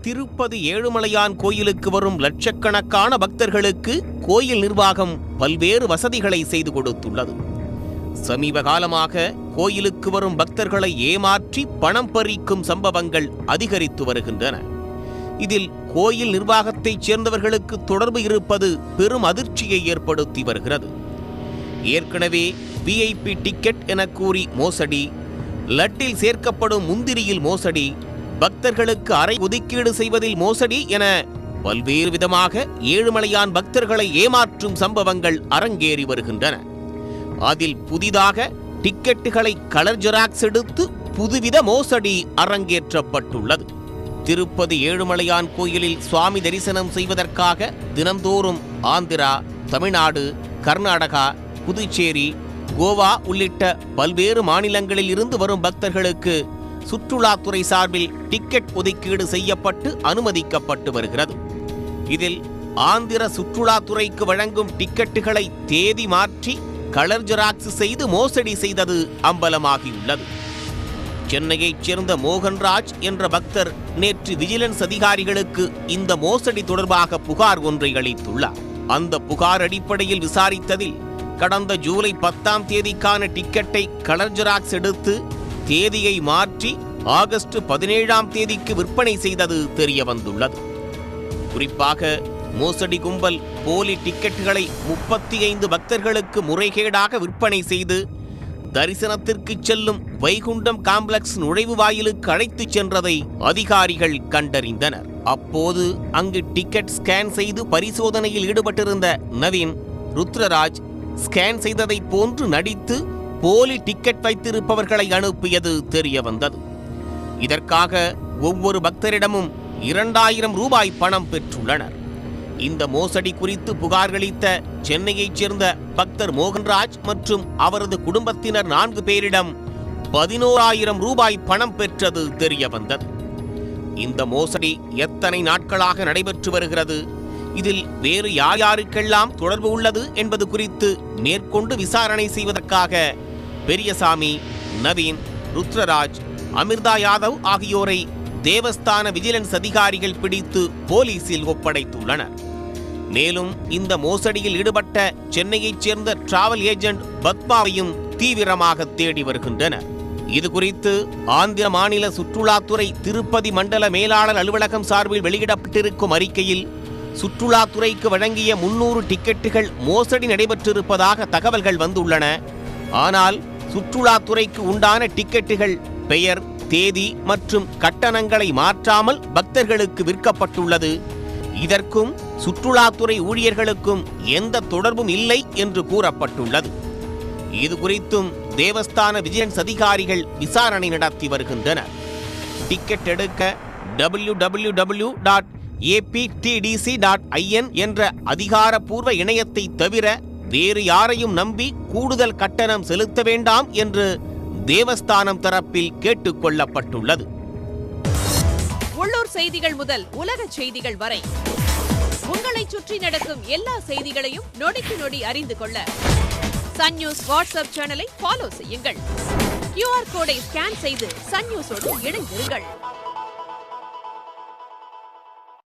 திருப்பதி ஏழுமலையான் கோயிலுக்கு வரும் லட்சக்கணக்கான பக்தர்களுக்கு கோயில் நிர்வாகம் பல்வேறு வசதிகளை செய்து கொடுத்துள்ளது. சமீப காலமாக கோயிலுக்கு வரும் பக்தர்களை ஏமாற்றி பணம் பறிக்கும் சம்பவங்கள் அதிகரித்து வருகின்றன. இதில் கோயில் நிர்வாகத்தைச் சேர்ந்தவர்களுக்கு தொடர்பு இருப்பது பெரும் அதிர்ச்சியை ஏற்படுத்தி வருகிறது. ஏற்கனவே விஐபி டிக்கெட் என கூறி மோசடி, லட்டில் சேர்க்கப்படும் முந்திரியில் மோசடி, பக்தர்களுக்கு அறை ஒதுக்கீடு செய்வதில் மோசடி என பல்வேறு விதமாக ஏழுமலையான் பக்தர்களை ஏமாற்றும் சம்பவங்கள் அரங்கேறி வருகின்றன. அதில் புதிதாக டிக்கெட்டுகளை கலர் ஜெராக்ஸ் எடுத்து புதுவித மோசடி அரங்கேற்றப்பட்டுள்ளது. திருப்பதி ஏழுமலையான் கோயிலில் சுவாமி தரிசனம் செய்வதற்காக தினந்தோறும் ஆந்திரா, தமிழ்நாடு, கர்நாடகா, புதுச்சேரி, கோவா உள்ளிட்ட பல்வேறு மாநிலங்களில் இருந்து வரும் பக்தர்களுக்கு சுற்றுலாத்துறை சார்பில் டிக்கெட் ஒதுக்கீடு செய்யப்பட்டு அனுமதிக்கப்பட்டு வருகிறது. இதில் ஆந்திர சுற்றுலாத்துறைக்கு வழங்கும் டிக்கெட்டுகளை தேதி மாற்றி கலர் ஜெராக்ஸ் செய்து மோசடி செய்தது அம்பலமாகியுள்ளது. சென்னையைச் சேர்ந்த மோகன்ராஜ் என்ற பக்தர் நேற்று விஜிலன்ஸ் அதிகாரிகளுக்கு இந்த மோசடி தொடர்பாக புகார் ஒன்றை அளித்துள்ளார். அந்த புகார் அடிப்படையில் விசாரித்ததில் கடந்த ஜூலை 10ஆம் தேதிக்கான டிக்கெட்டை கலர் ஜெராக்ஸ் எடுத்து தேதியை மாற்றி ஆகஸ்ட் 17ஆம் தேதிக்கு விற்பனை செய்தது தெரிய வந்துள்ளது. குறிப்பாக மோசடி கும்பல் போலி டிக்கெட்டுகளை 35 பக்தர்களுக்கு முறைகேடாக விற்பனை செய்து தரிசனத்திற்கு செல்லும் வைகுண்டம் காம்ப்ளெக்ஸ் நுழைவு வாயிலுக்கு அழைத்துச் சென்றதை அதிகாரிகள் கண்டறிந்தனர். அப்போது அங்கு டிக்கெட் ஸ்கேன் செய்து பரிசோதனையில் ஈடுபட்டிருந்த நவீன், ருத்ரராஜ் ஸ்கேன் செய்ததை போன்று நடித்து போலி டிக்கெட் வைத்திருப்பவர்களை அனுப்பியது தெரிய வந்தது. இதற்காக ஒவ்வொரு பக்தரிடமும் 2000 ரூபாய் பணம் பெற்றுள்ளனர். இந்த மோசடி குறித்து புகார்களளித்த சென்னையைச் சேர்ந்த பக்தர் மோகன்ராஜ் மற்றும் அவரது குடும்பத்தினர் 4 பேரிடம் 11000 ரூபாய் பணம் பெற்றது தெரிய வந்தது. இந்த மோசடி எத்தனை நாட்களாக நடைபெற்று வருகிறது, இதில் வேறு யார் யாருக்கெல்லாம் தொடர்பு உள்ளது என்பது குறித்து மேற்கொண்டு விசாரணை செய்வதற்காக பெரியசாமி, நவீன், ருத்ரராஜ், அமிர்தா யாதவ் ஆகியோரை தேவஸ்தான விஜிலன்ஸ் அதிகாரிகள் பிடித்து போலீசில் ஒப்படைத்துள்ளனர். மேலும் இந்த மோசடியில் ஈடுபட்ட சென்னையைச் சேர்ந்த டிராவல் ஏஜென்ட் பத்மாவையும் தீவிரமாக தேடி வருகின்றனர். இதுகுறித்து ஆந்திர மாநில சுற்றுலாத்துறை திருப்பதி மண்டல மேலாளர் அலுவலகம் சார்பில் வெளியிடப்பட்டிருக்கும் அறிக்கையில் சுற்றுலாத்துறைக்கு வழங்கிய 300 டிக்கெட்டுகள் மோசடி நடைபெற்றிருப்பதாக தகவல்கள் வந்துள்ளன. ஆனால் சுற்றுலாத்துறைக்கு உண்டான டிக்கெட்டுகள் பெயர், தேதி மற்றும் கட்டணங்களை மாற்றாமல் பக்தர்களுக்கு விற்கப்பட்டுள்ளது. இதற்கும் சுற்றுலாத்துறை ஊழியர்களுக்கும் எந்த தொடர்பும் இல்லை என்று கூறப்பட்டுள்ளது. இது குறித்தும் தேவஸ்தான விஜிலன்ஸ் அதிகாரிகள் விசாரணை நடத்தி வருகின்றனர். டிக்கெட் எடுக்க www.aptdc.in என்ற அதிகாரப்பூர்வ இணையத்தை தவிர வேறு யாரையும் நம்பி கூடுதல் கட்டணம் செலுத்த வேண்டாம் என்று தேவஸ்தானம் தரப்பில் கேட்டுக் கொள்ளப்பட்டுள்ளது. உள்ளூர் செய்திகள் முதல் உலக செய்திகள் வரை உங்களை சுற்றி நடக்கும் எல்லா செய்திகளையும் நொடிக்கு நொடி அறிந்து கொள்ள சன் நியூஸ் வாட்ஸ்அப் சேனலை ஃபாலோ செய்யுங்கள். QR கோடை ஸ்கேன் செய்து சன் நியூஸோடு இணைந்திருங்கள்.